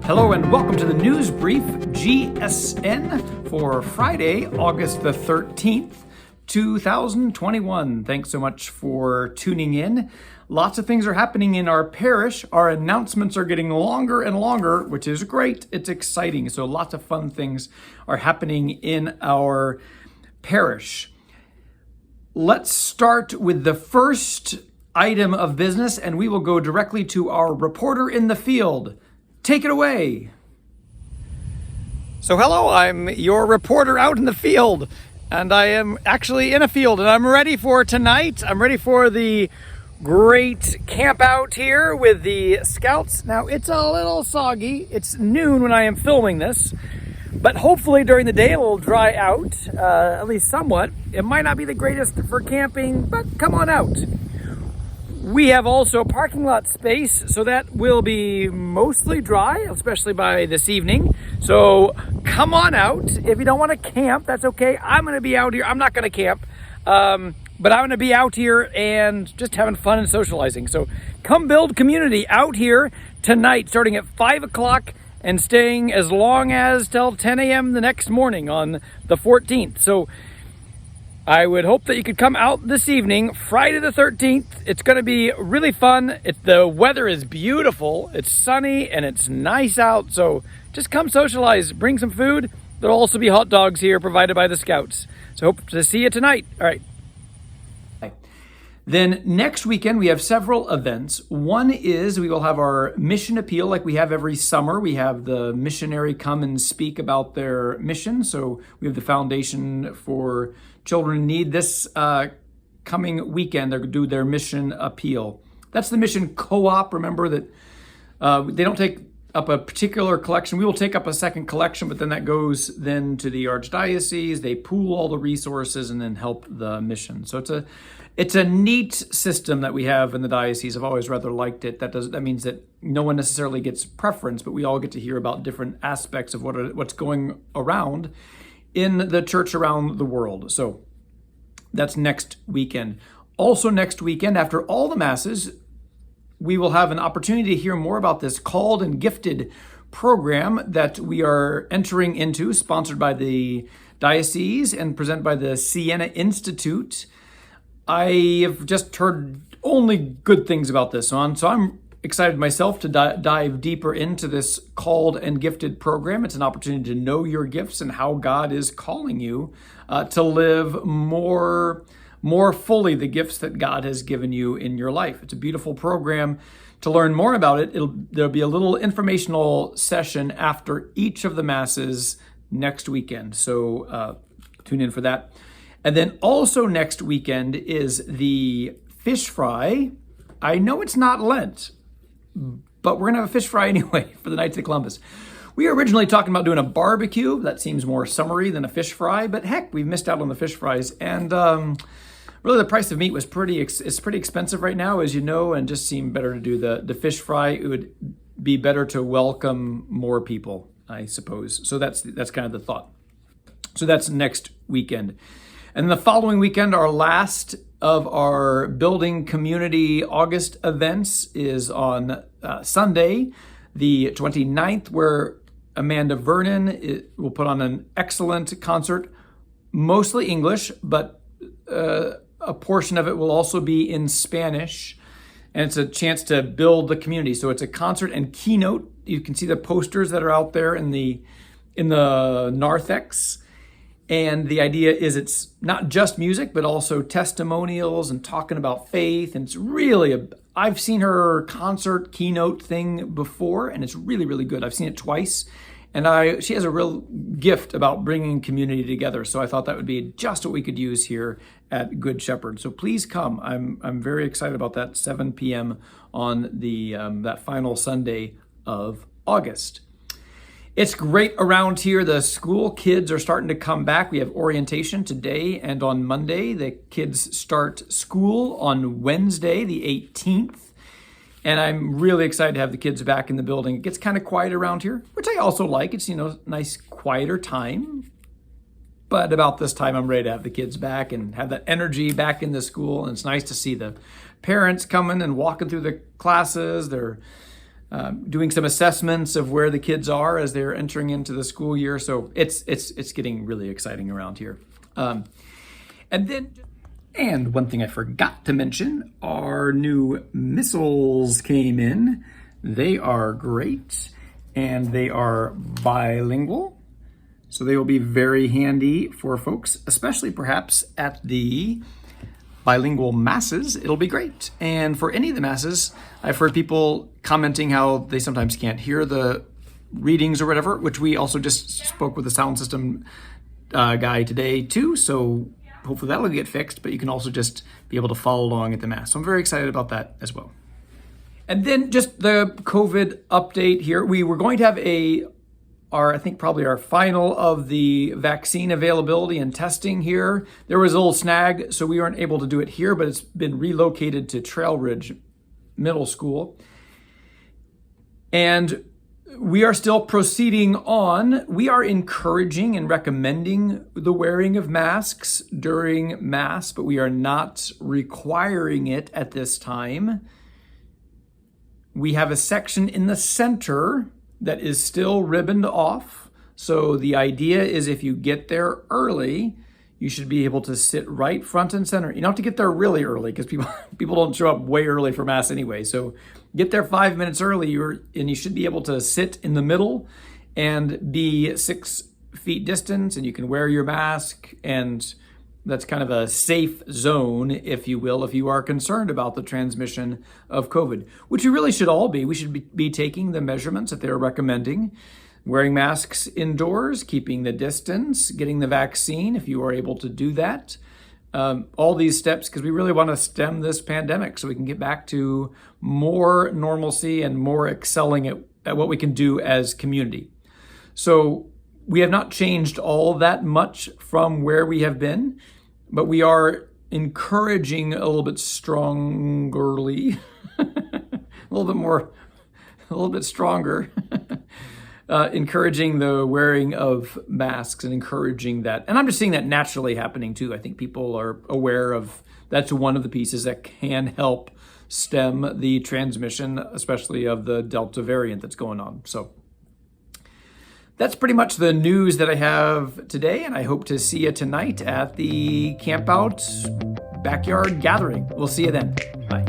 Hello and welcome to the Newsbrief GSN for Friday, August the 13th, 2021. Thanks so much for tuning in. Lots of things are happening in our parish. Our announcements are getting longer and longer, which is great. It's exciting. So lots of fun things are happening in our parish. Let's start with the first item of business, and we will go directly to our reporter in the field. Take it away. So hello, I'm your reporter out in the field, and I am actually in a field, and I'm ready for tonight. I'm ready for the great camp out here with the scouts. Now, it's a little soggy. It's noon when I am filming this, but hopefully during the day it will dry out, at least somewhat. It might not be the greatest for camping, but come on out. We have also parking lot space, so that will be mostly dry, especially by this evening. So come on out. If you don't want to camp, that's okay. I'm going to be out here. I'm not going to camp, but I'm going to be out here and just having fun and socializing. So come build community out here tonight, starting at 5 o'clock and staying as long as till 10 a.m. the next morning on the 14th. So I would hope that you could come out this evening, Friday the 13th. It's going to be really fun. The weather is beautiful. It's sunny and it's nice out. So just come socialize, bring some food. There'll also be hot dogs here provided by the scouts. So hope to see you tonight. All right. Then next weekend, we have several events. One is we will have our mission appeal like we have every summer. We have the missionary come and speak about their mission. So we have the Foundation for Children in Need this coming weekend. They're going to do their mission appeal. That's the mission co-op. Remember that they don't take up a particular collection. We will take up a second collection, but then that goes then to the archdiocese. They pool all the resources and then help the mission. So it's a neat system that we have in the diocese. I've always rather liked it. That means that no one necessarily gets preference, but we all get to hear about different aspects of what's going around in the church around the world. So that's next weekend. Also next weekend, after all the masses, we will have an opportunity to hear more about this Called and Gifted program that we are entering into, sponsored by the diocese and presented by the Siena Institute. I have just heard only good things about this one, so I'm excited myself to dive deeper into this Called and Gifted program. It's an opportunity to know your gifts and how God is calling you to live more fully the gifts that God has given you in your life. It's a beautiful program. To learn more about it, there'll be a little informational session after each of the masses next weekend. So tune in for that. And then also next weekend is the fish fry. I know it's not Lent, but we're going to have a fish fry anyway for the Knights of Columbus. We were originally talking about doing a barbecue. That seems more summery than a fish fry, but heck, we've missed out on the fish fries. And really the price of meat was pretty expensive right now, as you know, and just seemed better to do the fish fry. It would be better to welcome more people, I suppose. So that's kind of the thought. So that's next weekend. And the following weekend, our last of our Building Community August events is on Sunday, the 29th, where Amanda Vernon will put on an excellent concert, mostly English, but a portion of it will also be in Spanish. And it's a chance to build the community. So it's a concert and keynote. You can see the posters that are out there in the narthex. And the idea is it's not just music, but also testimonials and talking about faith. And it's really, I've seen her concert keynote thing before, and it's really, really good. I've seen it twice. And she has a real gift about bringing community together. So I thought that would be just what we could use here at Good Shepherd. So please come. I'm very excited about that, 7 p.m. on that final Sunday of August. It's great around here. The school kids are starting to come back. We have orientation today and on Monday. The kids start school on Wednesday, the 18th. And I'm really excited to have the kids back in the building. It gets kind of quiet around here, which I also like. It's, nice, quieter time. But about this time, I'm ready to have the kids back and have that energy back in the school. And it's nice to see the parents coming and walking through the classes. They're doing some assessments of where the kids are as they're entering into the school year. So it's getting really exciting around here. And one thing I forgot to mention, our new missiles came in. They are great, and they are bilingual. So they will be very handy for folks, especially perhaps at the bilingual masses. It'll be great. And for any of the masses, I've heard people commenting how they sometimes can't hear the readings or whatever, which we also just spoke with the sound system guy today too. So hopefully that'll get fixed, but you can also just be able to follow along at the mass. So I'm very excited about that as well. And then just the COVID update here. We were going to have I think probably our final of the vaccine availability and testing here. There was a little snag, so we weren't able to do it here, but it's been relocated to Trail Ridge Middle School. And we are still proceeding on. We are encouraging and recommending the wearing of masks during Mass, but we are not requiring it at this time. We have a section in the center that is still ribboned off. So the idea is if you get there early, you should be able to sit right front and center. You don't have to get there really early because people don't show up way early for Mass anyway. So get there 5 minutes early and you should be able to sit in the middle and be 6 feet distance, and you can wear your mask, and that's kind of a safe zone, if you will, if you are concerned about the transmission of COVID, which we really should all be. We should be taking the measurements that they're recommending, wearing masks indoors, keeping the distance, getting the vaccine if you are able to do that. All these steps, because we really want to stem this pandemic so we can get back to more normalcy and more excelling at what we can do as community. So we have not changed all that much from where we have been, but we are encouraging a little bit strongerly, a little bit stronger, encouraging the wearing of masks and encouraging that. And I'm just seeing that naturally happening too. I think people are aware of that's one of the pieces that can help stem the transmission, especially of the Delta variant that's going on. So that's pretty much the news that I have today, and I hope to see you tonight at the Campout Backyard Gathering. We'll see you then. Bye.